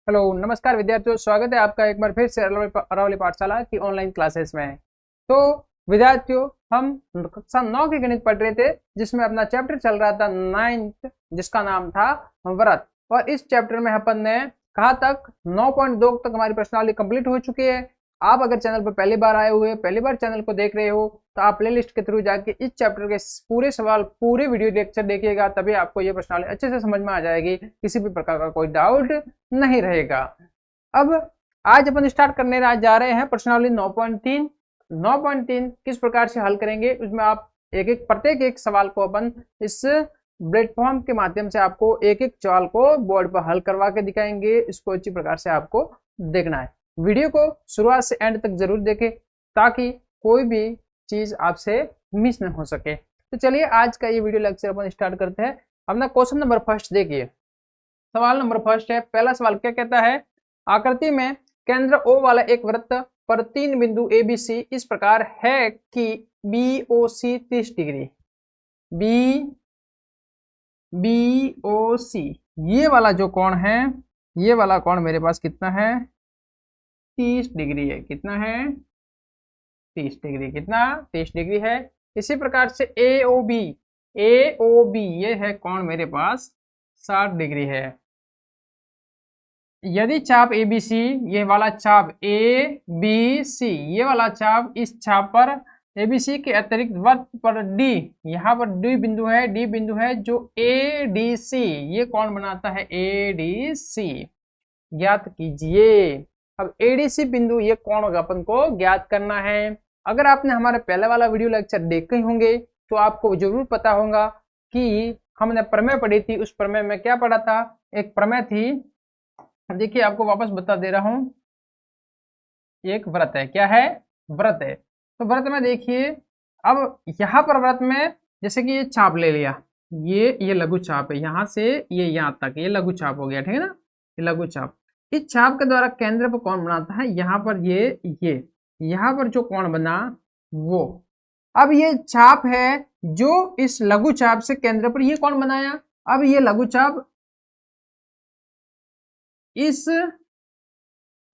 Hello नमस्कार विद्यार्थियों, स्वागत है आपका एक बार फिर से अरावली पाठशाला की ऑनलाइन क्लासेस में। तो विद्यार्थियों, हम कक्षा 9 की गणित पढ़ रहे थे, जिसमें अपना चैप्टर चल रहा था 9th, जिसका नाम था व्रत। और इस चैप्टर में अपन ने कहा तक 9.2 तक हमारी प्रश्नावली कंप्लीट हो चुकी है। आप अगर चैनल पर पहली बार आए हुए, पहली बार चैनल को देख रहे हो, तो आप प्लेलिस्ट के थ्रू जाके इस चैप्टर के पूरे सवाल, पूरे वीडियो लेक्चर देखिएगा, तभी आपको ये प्रश्नावली अच्छे से समझ में आ जाएगी, किसी भी प्रकार का कोई डाउट नहीं रहेगा। अब आज अपन स्टार्ट करने जा रहे हैं प्रश्नावली 9.3। 9.3 किस प्रकार से हल करेंगे, उसमें आप प्रत्येक एक सवाल को अपन इस प्लेटफॉर्म के माध्यम से आपको एक एक सवाल को बोर्ड पर हल करवा के दिखाएंगे। इसको अच्छी प्रकार से आपको देखना है। वीडियो को शुरुआत से एंड तक जरूर देखें, ताकि कोई भी चीज आपसे मिस न हो सके। तो चलिए आज का ये वीडियो लेक्चर अपन स्टार्ट करते हैं। अपना क्वेश्चन नंबर फर्स्ट देखिए। सवाल नंबर फर्स्ट है। पहला सवाल क्या कहता है, आकृति में केंद्र O वाला एक वृत्त पर 3 बिंदु ABC इस प्रकार है कि BOC 30 डिग्री। BOC ये वाला जो कोण है, ये वाला कोण मेरे पास कितना है, 30 डिग्री है। कितना है, 30 डिग्री। कितना, 30 डिग्री है। इसी प्रकार से AOB ये है कोण मेरे पास 60 डिग्री है। यदि चाप ABC, ये वाला चाप ABC, ये वाला चाप इस चाप पर ABC के अतिरिक्त वृत्त पर D, यहाँ पर D बिंदु है जो ADC ये कोण बनाता है। ADC ज्ञात कीजिए। अब ADC बिंदु ये कोण अपन को ज्ञात करना है। अगर आपने हमारे पहले वाला वीडियो लेक्चर देखे होंगे तो आपको जरूर पता होगा कि हमने प्रमेय पढ़ी थी। उस प्रमेय में क्या पढ़ा था, एक प्रमेय थी, देखिए आपको वापस बता दे रहा हूं। एक व्रत है, क्या है, व्रत है। तो व्रत में देखिए, अब यहाँ पर व्रत में जैसे कि ये चाप ले लिया, ये लघु चाप है, यहाँ से ये यहाँ तक ये लघु चाप हो गया, ठीक है ना, ये लघु चाप। इस चाप के द्वारा केंद्र पर कौन बनाता है, यहाँ पर ये यहाँ पर जो कोण बना वो। अब ये चाप है जो इस लघु चाप से केंद्र पर ये कौन बनाया। अब ये लघु चाप इस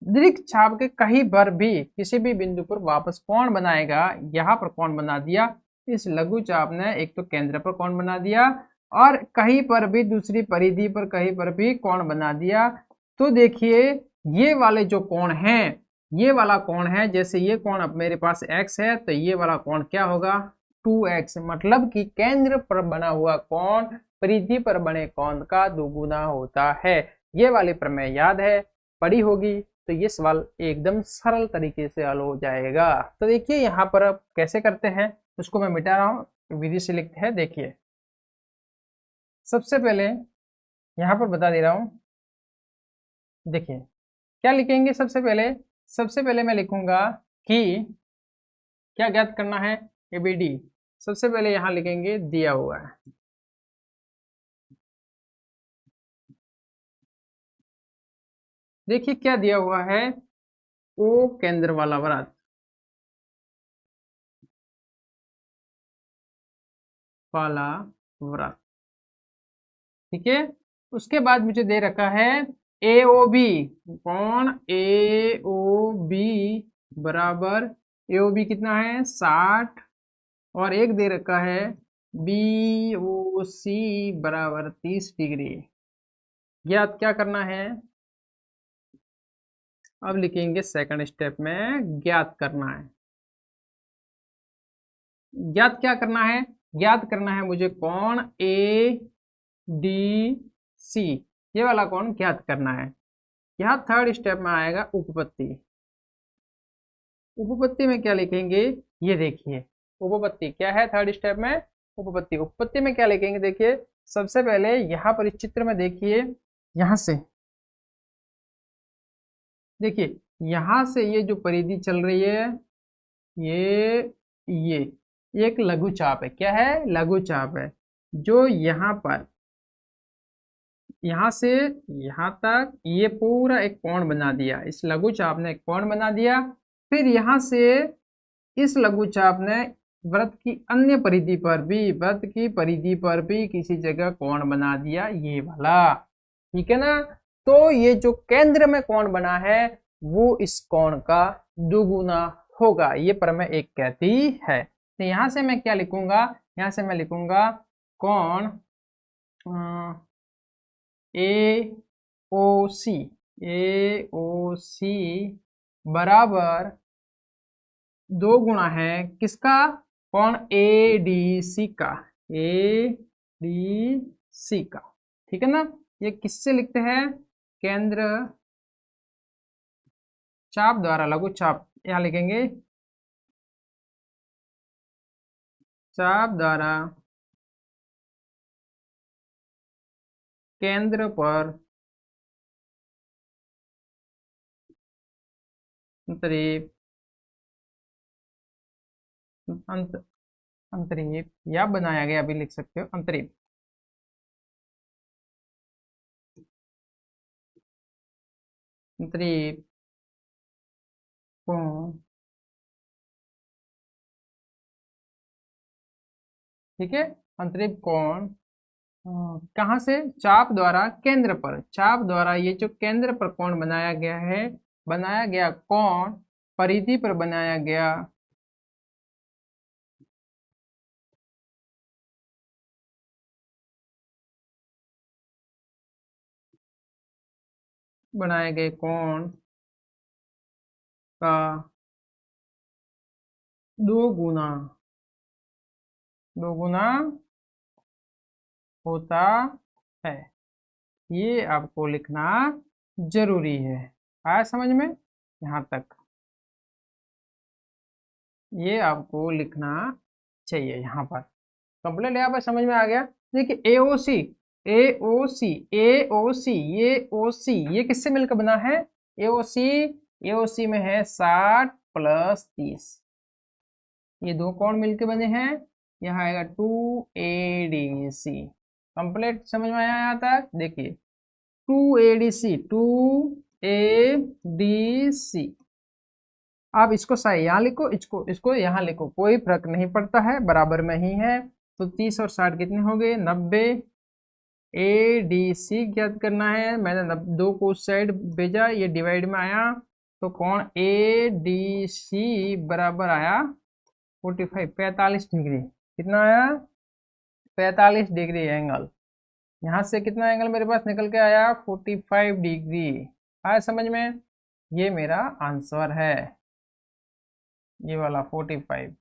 दीर्घ चाप के कहीं पर भी किसी भी बिंदु पर वापस कोण बनाएगा। यहाँ पर कोण बना दिया, इस लघु चाप ने एक तो केंद्र पर कोण बना दिया और कहीं पर भी दूसरी परिधि पर कहीं पर भी कोण बना दिया। तो देखिए ये वाले जो कोण हैं, ये वाला कोण है, जैसे ये कोण अब मेरे पास x है, तो ये वाला कोण क्या होगा, 2x। मतलब कि केंद्र पर बना हुआ कोण परिधि पर बने कोण का दोगुना होता है। ये वाली प्रमेय याद है, पढ़ी होगी, तो ये सवाल एकदम सरल तरीके से हल हो जाएगा। तो देखिए यहाँ पर अब कैसे करते हैं, उसको मैं मिटा रहा हूँ, विधि से लिखते हैं। देखिए सबसे पहले यहाँ पर बता दे रहा हूँ, देखिए क्या लिखेंगे। सबसे पहले मैं लिखूंगा कि क्या ज्ञात करना है, ABD। सबसे पहले यहाँ लिखेंगे दिया हुआ है, देखिए क्या दिया हुआ है, O केंद्र वाला वृत्त, ठीक है। उसके बाद मुझे दे रखा है AOB, कौन, AOB बराबर, AOB कितना है, 60, और एक दे रखा है BOC बराबर 30 डिग्री। ज्ञात क्या करना है, अब लिखेंगे सेकंड स्टेप में, ज्ञात करना है। ज्ञात क्या करना है, ज्ञात करना है मुझे कौन, ADC ये वाला कौन ज्ञात करना है। यहाँ थर्ड स्टेप में आएगा उपपत्ति। उपपत्ति में क्या लिखेंगे, ये देखिए उपपत्ति क्या है, थर्ड स्टेप में उपपत्ति। उपपत्ति में क्या लिखेंगे, देखिए सबसे पहले यहाँ पर इस चित्र में देखिए, यहाँ से देखिए, यहाँ से ये जो परिधि चल रही है, ये एक लघु चाप है। क्या है, लघु चाप है, जो यहाँ पर यहाँ से यहाँ तक ये पूरा एक कोण बना दिया। इस लघु चाप ने एक कोण बना दिया। फिर यहाँ से इस लघु चाप ने वृत्त की अन्य परिधि पर भी, वृत्त की परिधि पर भी किसी जगह कोण बना दिया, ये वाला, ठीक है ना। तो ये जो केंद्र में कोण बना है वो इस कोण का दुगुना होगा, ये प्रमेय एक कहती है। तो यहां से मैं क्या लिखूंगा, यहां से मैं लिखूंगा कोण ए ओ सी बराबर 2 गुना है किसका, कोण ए डी सी का, ए डी सी का, ठीक है ना। ये किससे लिखते हैं, केंद्र चाप द्वारा, लघु चाप यहां लिखेंगे, चाप द्वारा केंद्र पर अंतरिप अंतरिप या बनाया गया, अभी लिख सकते हो अंतरिप, अंतरिप कोण, ठीक है। अंतरिप कोण कहाँ से, चाप द्वारा केंद्र पर, चाप द्वारा ये जो केंद्र पर कोण बनाया गया है, बनाया गया कोण परिधि पर बनाया गया बनाए गए कोण का 2 गुना होता है, ये आपको लिखना जरूरी है। आया समझ में, यहाँ तक ये आपको लिखना चाहिए, यहाँ पर कंप्लीट, यहाँ पर समझ में आ गया। देखिए एओसी, एओसी, एओसी, ये ओसी ये किससे मिलकर बना है, एओसी, एओसी में है 60 + 30, ये 2 कोण मिलकर बने हैं, यहाँ आएगा 2ADC। कंप्लीट समझ में आया यहाँ तक, देखिए 2ADC, 2ADC। आप इसको सही यहाँ लिखो, इसको यहाँ लिखो, कोई फर्क नहीं पड़ता है, बराबर में ही है। तो 30 और 60 कितने हो गए, 90। ADC ज्ञात करना है, मैंने 2 को उस साइड भेजा, ये डिवाइड में आया, तो कोण ADC बराबर आया 45 डिग्री, कितना आया 45 डिग्री एंगल। यहाँ से कितना एंगल मेरे पास निकल के आया 45 डिग्री। आया समझ में, ये मेरा आंसर है, ये वाला 45।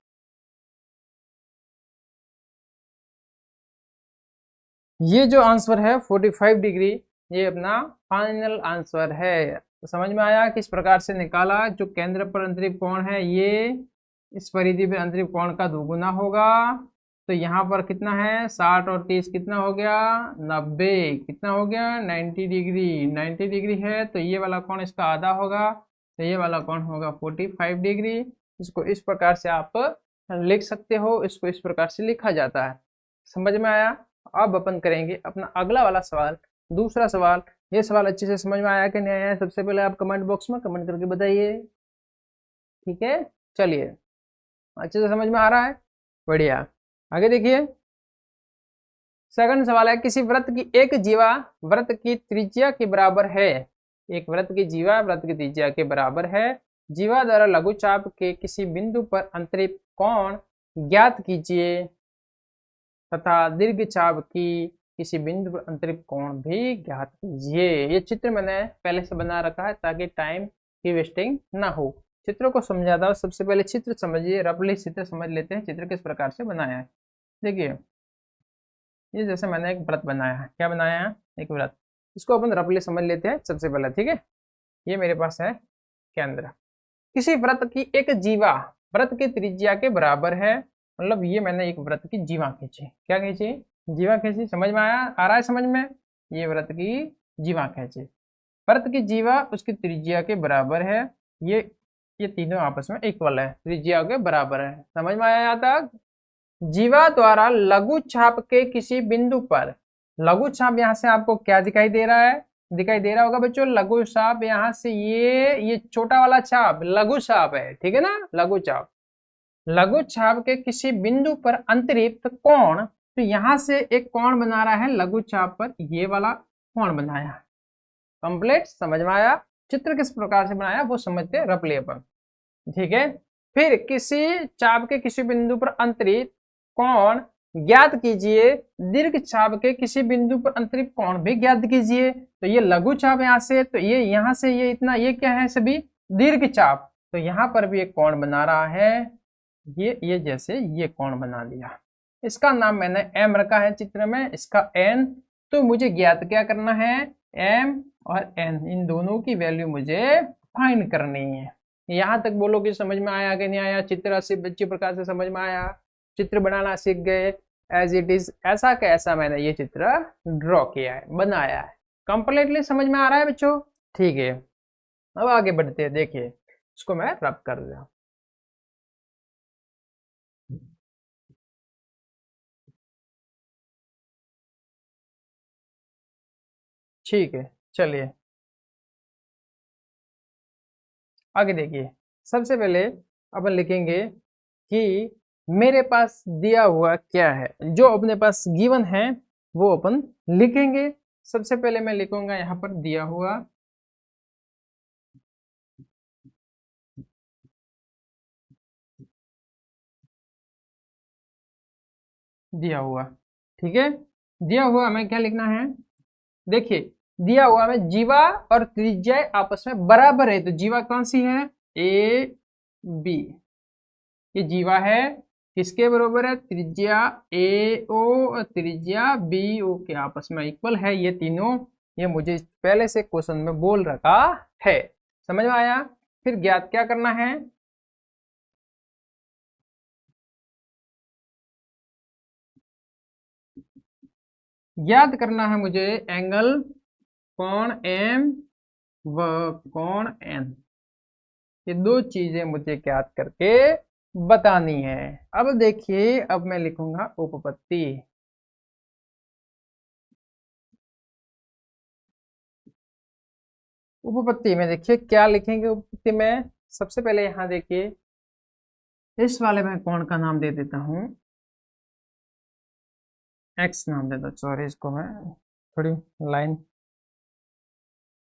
ये जो आंसर है 45 डिग्री, ये अपना फाइनल आंसर है। तो समझ में आया किस प्रकार से निकाला, जो केंद्र पर अंतरिप कोण है ये इस परिधि पर अंतरिप कोण का दुगुना होगा। तो यहाँ पर कितना है 60 और 30 कितना हो गया 90, कितना हो गया 90 डिग्री, 90 डिग्री है, तो ये वाला कोण इसका आधा होगा, तो ये वाला कोण होगा 45 डिग्री। इसको इस प्रकार से आप लिख सकते हो, इसको इस प्रकार से लिखा जाता है। समझ में आया। अब अपन करेंगे अपना अगला वाला सवाल, दूसरा सवाल। ये सवाल अच्छे से समझ में आया कि नहीं आया, सबसे पहले आप कमेंट बॉक्स में कमेंट करके बताइए, ठीक है। चलिए, अच्छे से समझ में आ रहा है, बढ़िया। आगे देखिए, सेकंड सवाल है, किसी वृत्त की एक जीवा वृत्त की त्रिज्या के बराबर है, एक वृत्त की जीवा वृत्त की त्रिज्या के बराबर है, जीवा द्वारा लघुचाप के किसी बिंदु पर अंतरिप कोण ज्ञात कीजिए तथा दीर्घ चाप की किसी बिंदु पर अंतरिप कोण भी ज्ञात कीजिए। ये चित्र मैंने पहले से बना रखा है ताकि टाइम की वेस्टिंग ना हो। चित्रों को समझाता हूँ, सबसे पहले चित्र समझिए, रफली चित्र समझ लेते हैं, चित्र किस प्रकार से बनाया है। देखिए, ये जैसे मैंने एक व्रत बनाया है, क्या बनाया है, एक व्रत, इसको अपन रफली समझ लेते हैं सबसे पहले, ठीक है। ये मेरे पास है केंद्र, किसी व्रत की एक जीवा व्रत की त्रिज्या के बराबर है, मतलब ये मैंने एक व्रत की जीवा खींची, क्या खींची, जीवा खींची। समझ में आया, आ रहा है समझ में, ये व्रत की जीवा खींची, व्रत की जीवा उसकी त्रिज्या के बराबर है, ये तीनों आपस में इक्वल है, त्रिज्या के बराबर है। समझ में आया यहाँ तक। जीवा द्वारा लघु चाप के किसी बिंदु पर, लघु चाप यहाँ से आपको क्या दिखाई दे रहा है, दिखाई दे रहा होगा बच्चों, लघु चाप यहाँ से ये छोटा वाला चाप लघु चाप है, ठीक है ना, लघु चाप। लघु चाप के किसी बिंदु पर अंतरिप्त कोण, तो यहां से एक कोण बना रहा है लघु चाप पर, ये वाला कोण बनाया, कंप्लीट, समझ में आया। चित्र किस प्रकार से बनाया वो समझते हैं रफली अपन, ठीक है। फिर किसी चाप के किसी बिंदु पर अंतरित कोण ज्ञात कीजिए, दीर्घ चाप के किसी बिंदु पर अंतरित कोण भी ज्ञात कीजिए। तो ये लघु चाप यहाँ से, तो ये यहाँ से ये इतना, ये क्या है सभी दीर्घ चाप, तो यहाँ पर भी एक कोण बना रहा है, ये जैसे ये कोण बना दिया। इसका नाम मैंने एम रखा है चित्र में, इसका एन। तो मुझे ज्ञात क्या करना है, एम और एन, इन दोनों की वैल्यू मुझे फाइंड करनी है। यहाँ तक बोलो कि समझ में आया कि नहीं आया, चित्र अच्छी प्रकार से समझ में आया, चित्र बनाना सीख गए। एज इट इज, ऐसा कैसा मैंने ये चित्र ड्रॉ किया है, बनाया है, कंप्लीटली समझ में आ रहा है बच्चों, ठीक है। अब आगे बढ़ते हैं, देखिए इसको मैं रब कर दिया। ठीक है, चलिए आगे देखिए। सबसे पहले अपन लिखेंगे कि मेरे पास दिया हुआ क्या है, जो अपने पास गिवन है वो अपन लिखेंगे। सबसे पहले मैं लिखूंगा यहाँ पर दिया हुआ, दिया हुआ, ठीक है। दिया हुआ हमें क्या लिखना है, देखिए दिया हुआ में जीवा और त्रिज्या आपस में बराबर है, तो जीवा कौन सी है, ए बी, ये जीवा है, किसके बराबर है, त्रिज्या ए ओ और त्रिज्या बी ओ के आपस में इक्वल है, ये तीनों, ये मुझे पहले से क्वेश्चन में बोल रखा है, समझ में आया। फिर ज्ञात क्या करना है, ज्ञात करना है मुझे एंगल कोण एम व कोण एन, ये दो चीजें मुझे ज्ञात करके बतानी है। अब देखिए, अब मैं लिखूंगा उपपत्ति, उपपत्ति में देखिए क्या लिखेंगे उपपत्ति में। सबसे पहले यहाँ देखिए, इस वाले में कोण का नाम दे देता हूँ, एक्स नाम देता, सॉरी इसको मैं थोड़ी लाइन,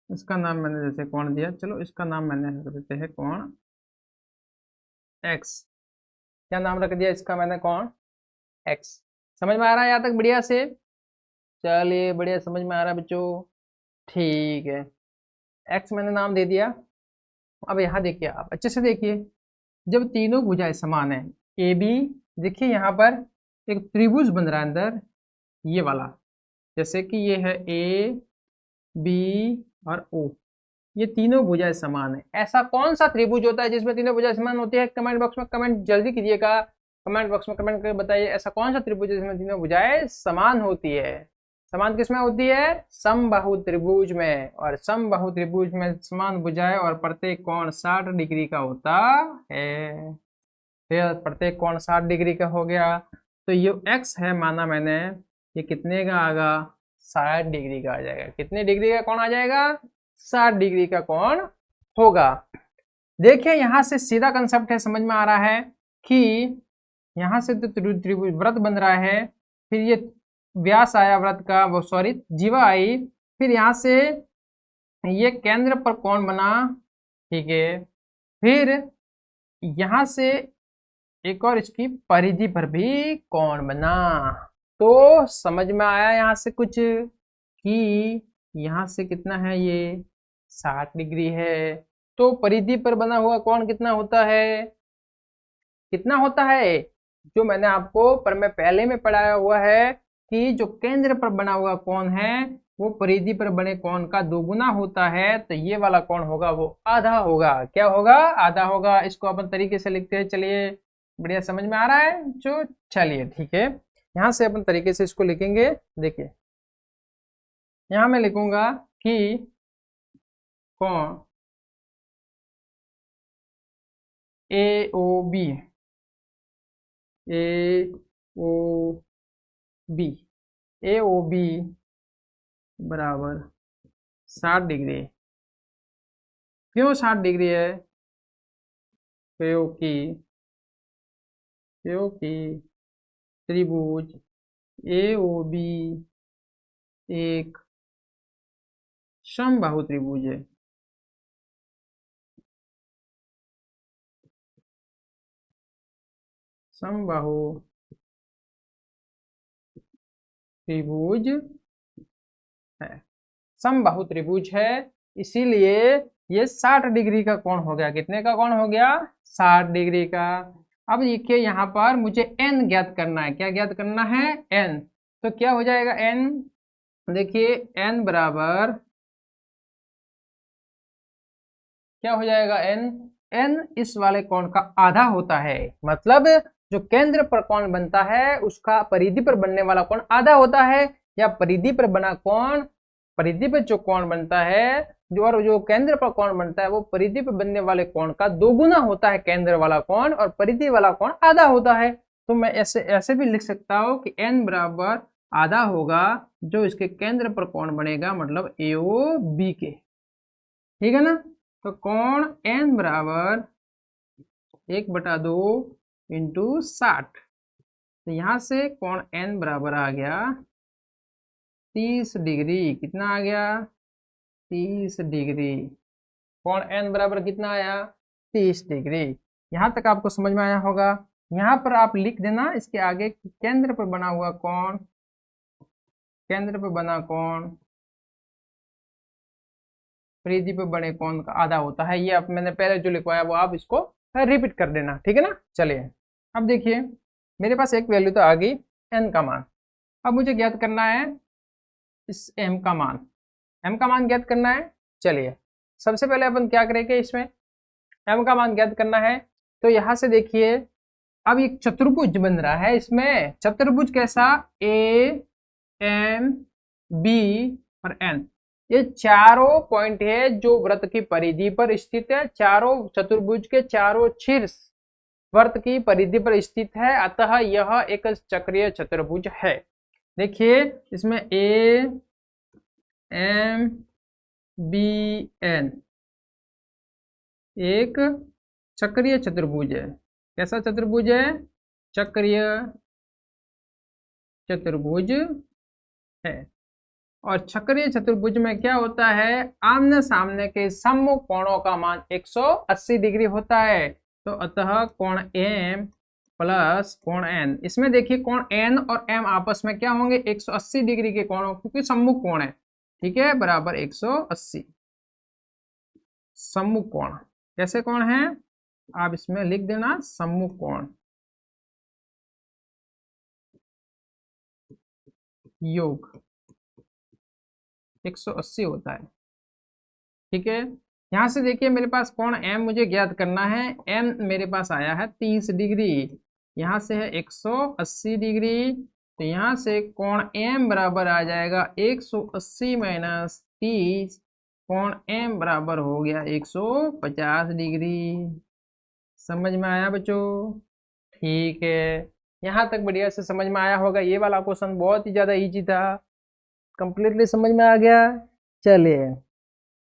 इसका नाम मैंने जैसे कोण दिया, चलो इसका नाम मैंने रख देते हैं कोण एक्स, क्या नाम रख दिया इसका मैंने, कोण एक्स। समझ में आ रहा है यहाँ तक बढ़िया से, चलिए बढ़िया समझ में आ रहा है बच्चों, ठीक है। एक्स मैंने नाम दे दिया। अब यहाँ देखिए, आप अच्छे से देखिए, जब तीनों भुजाएं समान है, ए बी, देखिए यहाँ पर एक त्रिभुज बन रहा है अंदर, ये वाला, जैसे कि ये है ए बी और ओ, ये तीनों भुजाएं समान है। ऐसा कौन सा त्रिभुज होता है जिसमें तीनों भुजाएं समान होती है, कमेंट बॉक्स में कमेंट जल्दी कीजिएगा, कमेंट बॉक्स में कमेंट करके बताइए ऐसा कौन सा त्रिभुज है जिसमें तीनों भुजाएं समान होती है। समान किसमें होती है, समबाहु त्रिभुज में, और समबाहु त्रिभुज में समान भुजाएं और प्रत्येक कोण 60 डिग्री का होता है। फिर प्रत्येक कोण 60 डिग्री का हो गया, तो ये x है माना मैंने, ये कितने का आएगा, 60 डिग्री का आ जाएगा। कितने डिग्री का कोण आ जाएगा, 60 डिग्री का कोण होगा। देखिए यहां से सीधा कंसेप्ट है, समझ में आ रहा है कि यहां से तो त्रिभुज व्रत बन रहा है, फिर ये व्यास आया व्रत का, वो सॉरी जीवा आई, फिर यहाँ से ये केंद्र पर कोण बना, ठीक है। फिर यहां से एक और इसकी परिधि पर भी कोण बना, तो समझ में आया यहाँ से कुछ कि यहाँ से कितना है, ये 60 डिग्री है, तो परिधि पर बना हुआ कोण कितना होता है, कितना होता है, जो मैंने आपको पर मैं पहले में पढ़ाया हुआ है कि जो केंद्र पर बना हुआ कोण है वो परिधि पर बने कोण का दोगुना होता है, तो ये वाला कोण होगा वो आधा होगा, क्या होगा, आधा होगा। इसको अपन तरीके से लिखते हैं, चलिए बढ़िया समझ में आ रहा है जो, चलिए ठीक है, यहाँ से अपन तरीके से इसको लिखेंगे। देखिए यहाँ मैं लिखूंगा कि कोण ए ओ बी, ए ओ बी, ए ओ बी बराबर 60 डिग्री। क्यों 60 डिग्री है, क्योंकि क्योंकि त्रिभुज ए ओ बी एक समबाहु त्रिभुज है। समबाहु त्रिभुज है, समबाहु त्रिभुज है, इसीलिए ये 60 डिग्री का कोण हो गया। कितने का कोण हो गया? 60 डिग्री का। अब देखिए यहाँ पर मुझे n ज्ञात करना है। क्या ज्ञात करना है? n। तो क्या हो जाएगा n? देखिए n बराबर क्या हो जाएगा n? n इस वाले कोण का आधा होता है, मतलब जो केंद्र पर कोण बनता है उसका परिधि पर बनने वाला कोण आधा होता है, या परिधि पर बना कोण, परिधि पर जो कोण बनता है और जो केंद्र पर कोण बनता है वो परिधि पर बनने वाले कोण का दोगुना होता है केंद्र वाला कोण, और परिधि वाला कोण आधा होता है। तो मैं ऐसे ऐसे भी लिख सकता हूँ कि n बराबर आधा होगा जो इसके केंद्र पर कोण बनेगा, मतलब AOB के। ठीक है ना? तो कोण n बराबर 1/2 इंटू 60। तो यहाँ से कोण n बराबर आ गया 30 डिग्री। कितना आ गया? 30 डिग्री। कोण n बराबर कितना आया? 30 डिग्री। यहाँ तक आपको समझ में आया होगा। यहाँ पर आप लिख देना इसके आगे केंद्र पर बना हुआ कोण, केंद्र पर बना कोण परिधि पर बने कोण का आधा होता है। ये अब मैंने पहले जो लिखवाया वो आप इसको रिपीट कर देना। ठीक है ना? चलिए अब देखिए मेरे पास एक वैल्यू तो आ गई n का मान। अब मुझे ज्ञात करना है इस m का मान। m का मान ज्ञात करना है। चलिए सबसे पहले अपन क्या करेंगे, इसमें m का मान ज्ञात करना है। तो यहाँ से देखिए अब एक चतुर्भुज बन रहा है। इसमें चतुर्भुज कैसा? A M B और N, ये चारों पॉइंट है जो वृत्त की परिधि पर स्थित है। चारों चतुर्भुज के चारों शीर्ष वृत्त की परिधि पर स्थित है, अतः यह एक चक्रीय चतुर्भुज है। देखिए इसमें A M B N एक चक्रीय चतुर्भुज है। कैसा चतुर्भुज है? चक्रीय चतुर्भुज है। और चक्रीय चतुर्भुज में क्या होता है? आमने सामने के सम्मुख कोणों का मान 180 डिग्री होता है। तो अतः कोण M प्लस कोण N, इसमें देखिए कोण N और M आपस में क्या होंगे? 180 डिग्री के कोण, क्योंकि सम्मुख कोण है। ठीक है, बराबर 180 सम्मुख कोण। कैसे कोण है? आप इसमें लिख देना सम्मुख कोण योग 180 होता है। ठीक है, यहाँ से देखिए मेरे पास कोण M मुझे ज्ञात करना है। M मेरे पास आया है 30 डिग्री, यहाँ से है 180 डिग्री। तो यहाँ से कोण M बराबर आ जाएगा 180 माइनस 30। कोण M बराबर हो गया 150 डिग्री। समझ में आया बच्चों? ठीक है, यहाँ तक बढ़िया से समझ में आया होगा। ये वाला क्वेश्चन बहुत ही ज़्यादा इजी था, कंप्लीटली समझ में आ गया। चलिए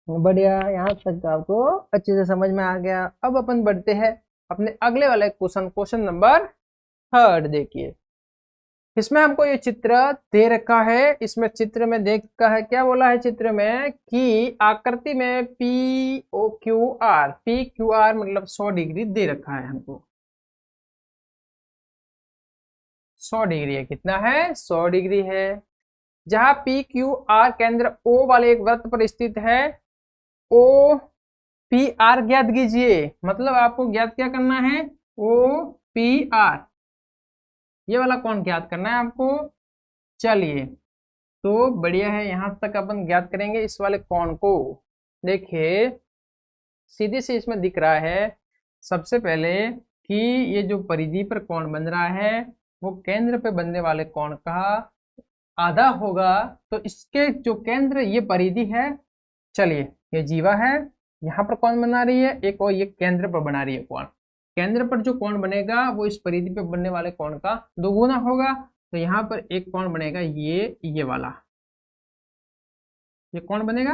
बढ़िया, यहाँ तक आपको अच्छे से समझ में आ गया। अब अपन बढ़ते हैं अपने अगले वाले क्वेश्चन, क्वेश्चन नंबर 3। देखिए इसमें हमको ये चित्र दे रखा है। इसमें चित्र में देख का है, क्या बोला है चित्र में कि आकृति में POQR, PQR मतलब 100 डिग्री दे रखा है हमको। 100 डिग्री है। कितना है? 100 डिग्री है। जहां PQR केंद्र O वाले एक वृत्त पर स्थित है। OPR ज्ञात कीजिए, मतलब आपको ज्ञात क्या करना है? OPR, ये वाला कोण ज्ञात करना है आपको। चलिए तो बढ़िया है, यहां तक अपन ज्ञात करेंगे इस वाले कोण को। देखिए सीधे से इसमें दिख रहा है सबसे पहले कि ये जो परिधि पर कोण बन रहा है वो केंद्र पे बनने वाले कोण का आधा होगा। तो इसके जो केंद्र, ये परिधि है। चलिए ये जीवा है, यहाँ पर कौन बना रही है एक, और ये केंद्र पर बना रही है कोण। केंद्र पर जो कोण बनेगा वो इस परिधि पे बनने वाले कोण का दोगुना होगा। तो यहाँ पर एक कोण बनेगा ये वाला, ये कोण बनेगा।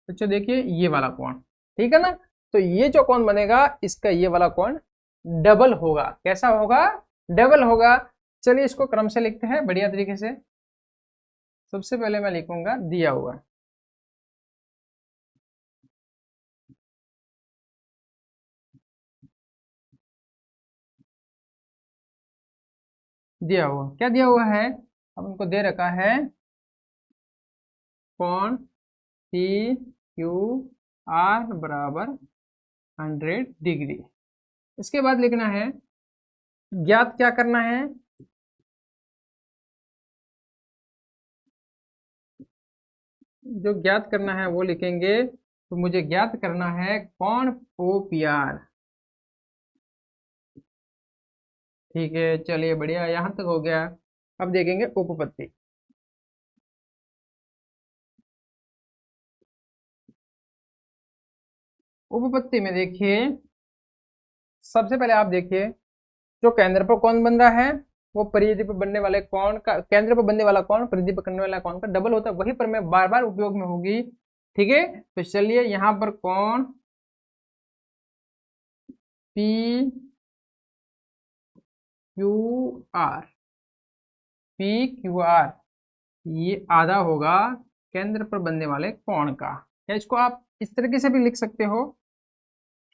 तो देखिए ये वाला कोण, ठीक है ना? तो ये जो कोण बनेगा इसका ये वाला कोण डबल होगा। कैसा होगा? डबल होगा। चलिए इसको क्रम से लिखते हैं बढ़िया तरीके से। सबसे पहले मैं लिखूंगा दिया हुआ दिया हुआ, क्या दिया हुआ है, अब उनको दे रखा है कोण पी क्यू आर बराबर 100 डिग्री। इसके बाद लिखना है ज्ञात क्या करना है, जो ज्ञात करना है वो लिखेंगे। तो मुझे ज्ञात करना है कोण ओ पी आर। ठीक है, चलिए बढ़िया, यहां तक हो गया। अब देखेंगे उपपत्ति। उपपत्ति में देखिए, सबसे पहले आप देखिए, जो केंद्र पर कोण बन रहा है वो परिधि पर बनने वाले कोण का, केंद्र पर बनने वाला कोण परिधि पर करने वाला कोण का डबल होता है, वही पर मैं बार बार उपयोग में होगी। ठीक है, तो चलिए यहां पर कोण P Q R, P Q R ये आधा होगा केंद्र पर बनने वाले कोण का। या इसको आप इस तरीके से भी लिख सकते हो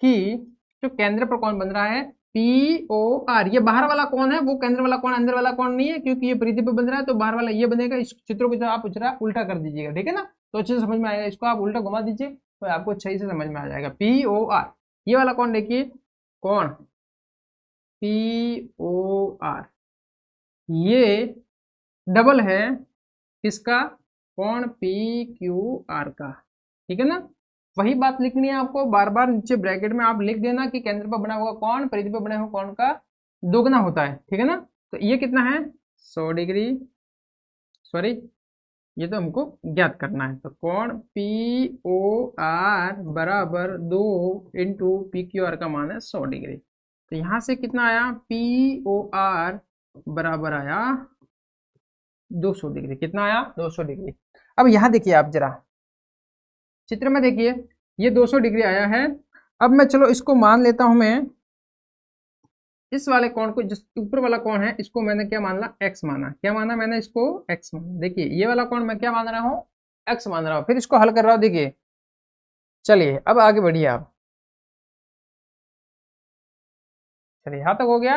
कि जो केंद्र पर कोण बन रहा है पी ओ आर, ये बाहर वाला कोण है, वो केंद्र वाला कोण अंदर वाला कोण नहीं है, क्योंकि ये परिधि पर बन रहा है तो बाहर वाला ये बनेगा। इस चित्रों को जो आप जरा उल्टा कर दीजिएगा, ठीक है ना, तो अच्छे से समझ में आएगा। इसको आप उल्टा घुमा दीजिए तो आपको सही से समझ में आ जाएगा। पी ओ आर, ये वाला कोण देखिए, कोण पी ओ आर ये डबल है किसका, कोण पी क्यू आर का। ठीक है ना, वही बात लिखनी है आपको, बार बार नीचे ब्रैकेट में आप लिख देना कि केंद्र पर बना हुआ कोण परिधि पर बने हुए कोण का दोगुना होता है। ठीक है ना, तो ये कितना है 100 डिग्री, सॉरी ये तो हमको ज्ञात करना है। तो कोण पी ओ आर बराबर 2 इंटू पी क्यू आर का मान है 100 डिग्री। तो यहाँ से कितना आया, पी ओ आर बराबर आया 200 डिग्री। कितना आया, 200 डिग्री। अब यहाँ देखिए आप जरा चित्र में देखिए, ये 200 डिग्री आया है। अब मैं चलो इसको मान लेता हूं, मैं इस वाले कोण को, जिस ऊपर वाला कोण है इसको मैंने क्या मान ला, एक्स माना। क्या माना मैंने, इसको एक्स माना। देखिए ये वाला कोण मैं क्या मान रहा हूँ, एक्स मान रहा हूँ। फिर इसको हल कर रहा हूँ, देखिए चलिए अब आगे बढ़िए आप। चलिए यहाँ तक हो गया।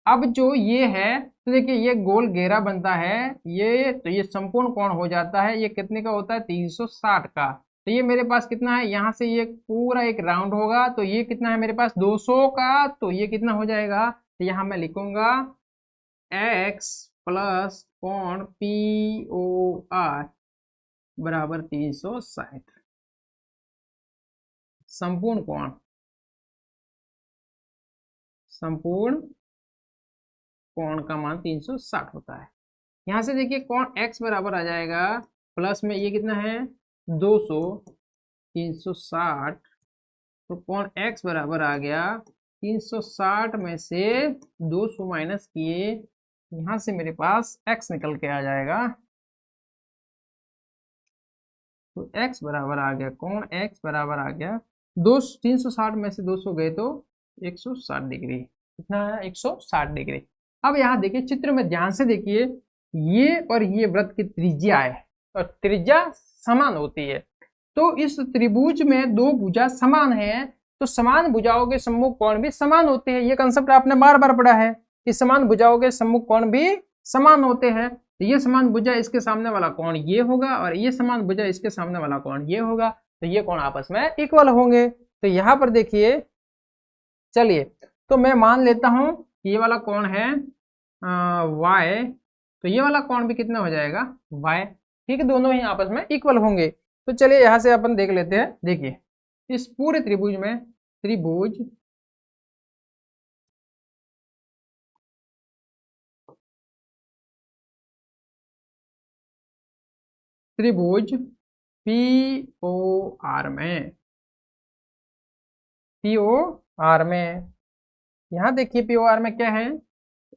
अब जो ये है, तो देखिए ये गोल घेरा बनता है, ये तो ये संपूर्ण कोण हो जाता है। ये कितने का होता है, 360 का। तो ये मेरे पास कितना है, यहाँ से ये पूरा एक राउंड होगा, तो ये कितना है मेरे पास 200 का। तो ये कितना हो जाएगा, तो यहाँ मैं लिखूंगा x प्लस कोण पी ओ आर बराबर 360, संपूर्ण कोण, संपूर्ण कोण का मान 360 होता है। यहाँ से देखिए कोण x बराबर आ जाएगा प्लस में ये कितना है 200, 360। तो कोण x बराबर आ गया 360 में से 200 माइनस किए, यहाँ से मेरे पास x निकल के आ जाएगा। तो x बराबर आ गया, कोण x बराबर आ गया 360 में से 200 गए तो 160 डिग्री। कितना है, 160 डिग्री। अब यहाँ देखिए चित्र में ध्यान से देखिए, ये और ये वृत्त की त्रिज्या है और त्रिज्या समान होती है। तो इस त्रिभुज में दो भुजा समान है, तो समान भुजाओं के सम्मुख कोण भी समान होते हैं। ये कंसेप्ट आपने बार बार पढ़ा है कि समान भुजाओं के सम्मुख कोण भी समान होते हैं। तो ये समान भुजा इसके सामने वाला कोण ये होगा और ये समान भुजा इसके सामने वाला कोण ये होगा, तो ये कोण आपस में इक्वल होंगे। तो यहाँ पर देखिए, चलिए तो मैं मान लेता हूं ये वाला कोण है y, तो ये वाला कोण भी कितना हो जाएगा y। ठीक है, दोनों ही आपस में इक्वल होंगे। तो चलिए यहां से अपन देख लेते हैं। देखिए इस पूरे त्रिभुज में, त्रिभुज त्रिभुज पी ओ आर में, पी ओ आर में, यहाँ देखिए पी ओ आर में क्या है,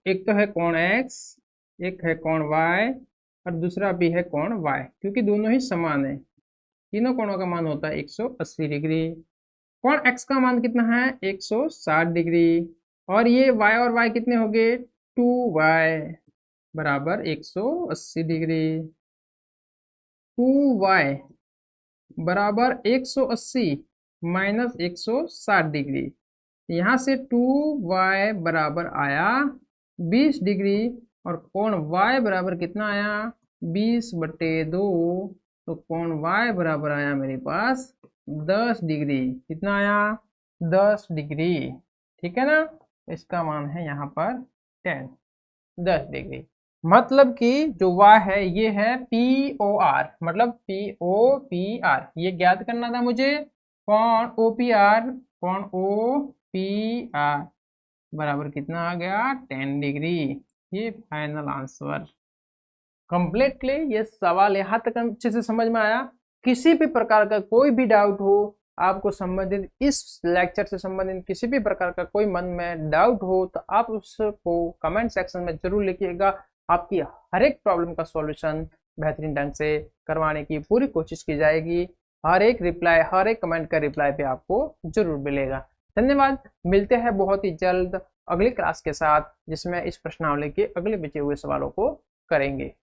एक तो है कोण x, एक है कोण y और दूसरा भी है कोण y, क्योंकि दोनों ही समान है। तीनों कोणों का मान होता है 180 डिग्री। कोण x का मान कितना है 160 डिग्री और ये y और y कितने हो गए 2y बराबर 180 डिग्री। 2y बराबर 180 माइनस 160 डिग्री, यहाँ से 2y बराबर आया 20 डिग्री और कोण y बराबर कितना आया 20/2, तो कोण y बराबर आया मेरे पास 10 डिग्री। कितना आया 10 डिग्री, ठीक है ना। इसका मान है यहाँ पर 10 डिग्री। मतलब कि जो y है ये है POR, मतलब POPR, ये ज्ञात करना था मुझे। कोण OPR, कोण OPR बराबर कितना आ गया 10 डिग्री। ये फाइनल आंसर। कंप्लीटली ये सवाल यहाँ तक अच्छे से समझ में आया। किसी भी प्रकार का कोई भी डाउट हो आपको संबंधित, इस लेक्चर से संबंधित किसी भी प्रकार का कोई मन में डाउट हो तो आप उसको कमेंट सेक्शन में जरूर लिखिएगा। आपकी हर एक प्रॉब्लम का सॉल्यूशन बेहतरीन ढंग से करवाने की पूरी कोशिश की जाएगी। हर एक रिप्लाई, हर एक कमेंट का रिप्लाई पे आपको जरूर मिलेगा। धन्यवाद। मिलते हैं बहुत ही जल्द अगली क्लास के साथ, जिसमें इस प्रश्नावली के अगले बचे हुए सवालों को करेंगे।